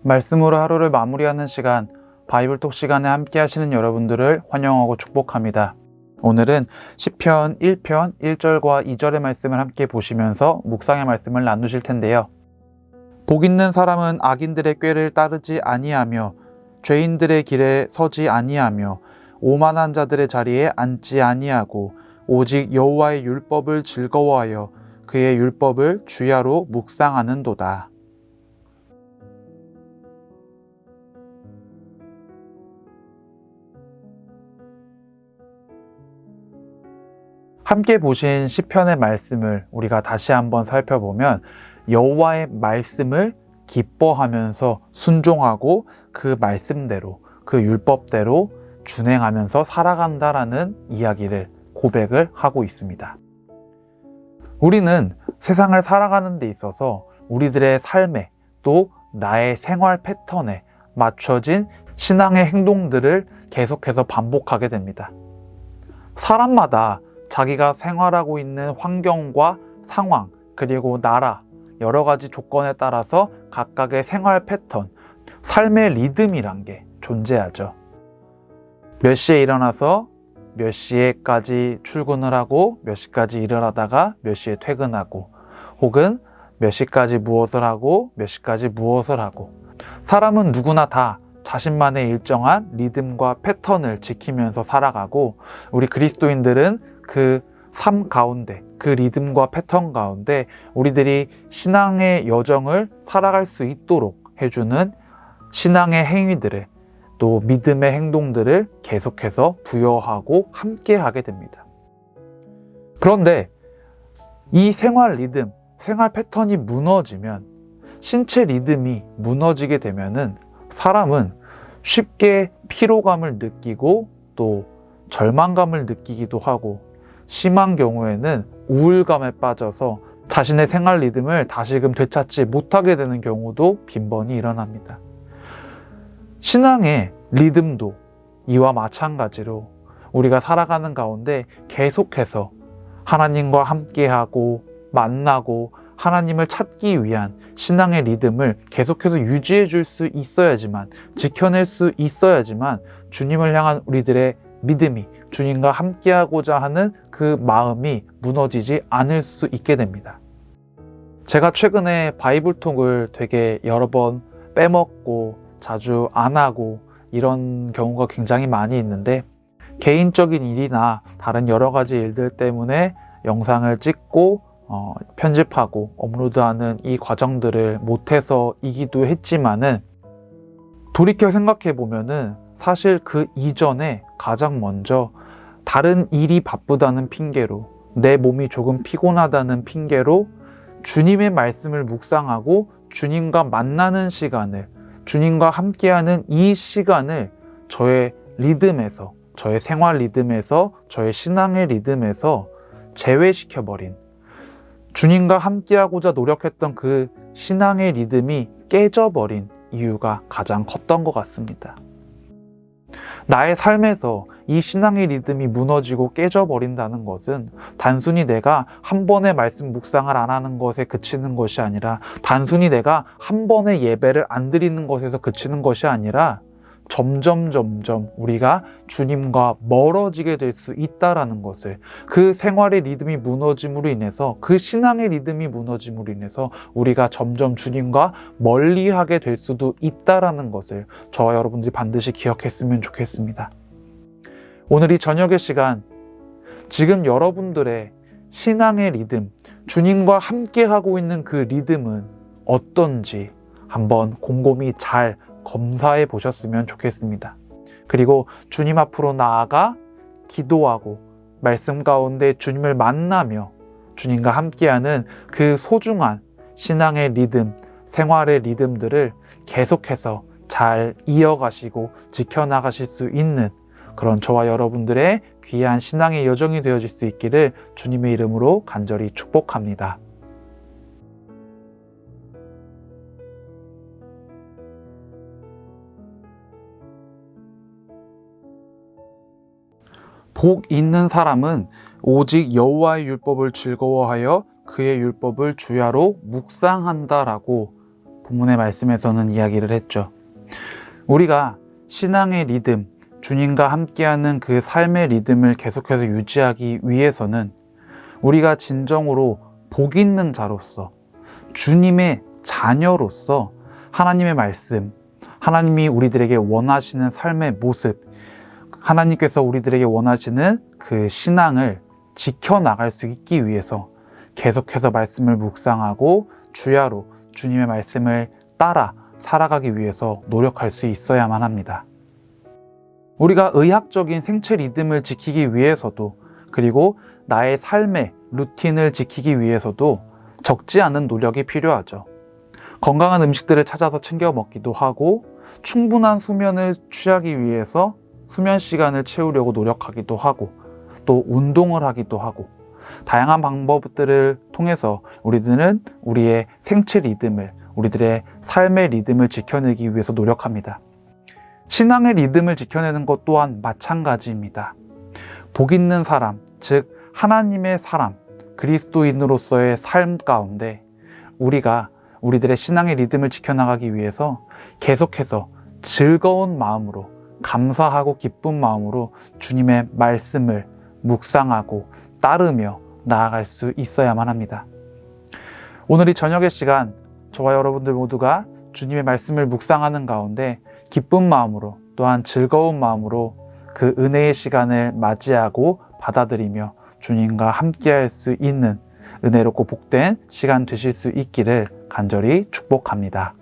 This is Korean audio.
말씀으로 하루를 마무리하는 시간, 바이블톡 시간에 함께 하시는 여러분들을 환영하고 축복합니다. 오늘은 시편 1편 1절과 2절의 말씀을 함께 보시면서 묵상의 말씀을 나누실 텐데요. 복 있는 사람은 악인들의 꾀를 따르지 아니하며 죄인들의 길에 서지 아니하며 오만한 자들의 자리에 앉지 아니하고 오직 여호와의 율법을 즐거워하여 그의 율법을 주야로 묵상하는도다. 함께 보신 시편의 말씀을 우리가 다시 한번 살펴보면 여호와의 말씀을 기뻐하면서 순종하고 그 말씀대로, 그 율법대로 준행하면서 살아간다라는 이야기를 고백을 하고 있습니다. 우리는 세상을 살아가는 데 있어서 우리들의 삶에 또 나의 생활 패턴에 맞춰진 신앙의 행동들을 계속해서 반복하게 됩니다. 사람마다 자기가 생활하고 있는 환경과 상황, 그리고 나라, 여러 가지 조건에 따라서 각각의 생활 패턴, 삶의 리듬이란 게 존재하죠. 몇 시에 일어나서 몇 시에까지 출근을 하고 몇 시까지 일을 하다가 몇 시에 퇴근하고, 혹은 몇 시까지 무엇을 하고 몇 시까지 무엇을 하고, 사람은 누구나 다 자신만의 일정한 리듬과 패턴을 지키면서 살아가고, 우리 그리스도인들은 그 삶 가운데, 그 리듬과 패턴 가운데 우리들이 신앙의 여정을 살아갈 수 있도록 해주는 신앙의 행위들을, 또 믿음의 행동들을 계속해서 부여하고 함께 하게 됩니다. 그런데 이 생활 리듬, 생활 패턴이 무너지면, 신체 리듬이 무너지게 되면은 사람은 쉽게 피로감을 느끼고 또 절망감을 느끼기도 하고, 심한 경우에는 우울감에 빠져서 자신의 생활 리듬을 다시금 되찾지 못하게 되는 경우도 빈번히 일어납니다. 신앙의 리듬도 이와 마찬가지로 우리가 살아가는 가운데 계속해서 하나님과 함께하고 만나고 하나님을 찾기 위한 신앙의 리듬을 계속해서 유지해 줄 수 있어야지만, 지켜낼 수 있어야지만 주님을 향한 우리들의 믿음이, 주님과 함께하고자 하는 그 마음이 무너지지 않을 수 있게 됩니다. 제가 최근에 바이블톡을 되게 여러 번 빼먹고 자주 안 하고 이런 경우가 굉장히 많이 있는데, 개인적인 일이나 다른 여러 가지 일들 때문에 영상을 찍고 편집하고 업로드하는 이 과정들을 못해서이기도 했지만은, 돌이켜 생각해 보면은 사실 그 이전에 가장 먼저 다른 일이 바쁘다는 핑계로, 내 몸이 조금 피곤하다는 핑계로 주님의 말씀을 묵상하고 주님과 만나는 시간을, 주님과 함께하는 이 시간을 저의 리듬에서, 저의 생활 리듬에서, 저의 신앙의 리듬에서 제외시켜버린, 주님과 함께하고자 노력했던 그 신앙의 리듬이 깨져버린 이유가 가장 컸던 것 같습니다. 나의 삶에서 이 신앙의 리듬이 무너지고 깨져버린다는 것은 단순히 내가 한 번의 말씀 묵상을 안 하는 것에 그치는 것이 아니라, 단순히 내가 한 번의 예배를 안 드리는 것에서 그치는 것이 아니라, 점점 우리가 주님과 멀어지게 될 수 있다라는 것을, 그 생활의 리듬이 무너짐으로 인해서, 그 신앙의 리듬이 무너짐으로 인해서 우리가 점점 주님과 멀리하게 될 수도 있다라는 것을 저와 여러분들이 반드시 기억했으면 좋겠습니다. 오늘 이 저녁의 시간, 지금 여러분들의 신앙의 리듬, 주님과 함께하고 있는 그 리듬은 어떤지 한번 곰곰이 잘 검사해 보셨으면 좋겠습니다. 그리고 주님 앞으로 나아가 기도하고 말씀 가운데 주님을 만나며 주님과 함께하는 그 소중한 신앙의 리듬, 생활의 리듬들을 계속해서 잘 이어가시고 지켜나가실 수 있는 그런 저와 여러분들의 귀한 신앙의 여정이 되어질 수 있기를 주님의 이름으로 간절히 축복합니다. 복 있는 사람은 오직 여호와의 율법을 즐거워하여 그의 율법을 주야로 묵상한다라고 본문의 말씀에서는 이야기를 했죠. 우리가 신앙의 리듬, 주님과 함께하는 그 삶의 리듬을 계속해서 유지하기 위해서는 우리가 진정으로 복 있는 자로서, 주님의 자녀로서 하나님의 말씀, 하나님이 우리들에게 원하시는 삶의 모습, 하나님께서 우리들에게 원하시는 그 신앙을 지켜나갈 수 있기 위해서 계속해서 말씀을 묵상하고 주야로 주님의 말씀을 따라 살아가기 위해서 노력할 수 있어야만 합니다. 우리가 의학적인 생체 리듬을 지키기 위해서도, 그리고 나의 삶의 루틴을 지키기 위해서도 적지 않은 노력이 필요하죠. 건강한 음식들을 찾아서 챙겨 먹기도 하고, 충분한 수면을 취하기 위해서 수면 시간을 채우려고 노력하기도 하고, 또 운동을 하기도 하고, 다양한 방법들을 통해서 우리들은 우리의 생체 리듬을, 우리들의 삶의 리듬을 지켜내기 위해서 노력합니다. 신앙의 리듬을 지켜내는 것 또한 마찬가지입니다. 복 있는 사람, 즉 하나님의 사람, 그리스도인으로서의 삶 가운데 우리가 우리들의 신앙의 리듬을 지켜나가기 위해서 계속해서 즐거운 마음으로, 감사하고 기쁜 마음으로 주님의 말씀을 묵상하고 따르며 나아갈 수 있어야만 합니다. 오늘 이 저녁의 시간, 저와 여러분들 모두가 주님의 말씀을 묵상하는 가운데 기쁜 마음으로, 또한 즐거운 마음으로 그 은혜의 시간을 맞이하고 받아들이며 주님과 함께할 수 있는 은혜롭고 복된 시간 되실 수 있기를 간절히 축복합니다.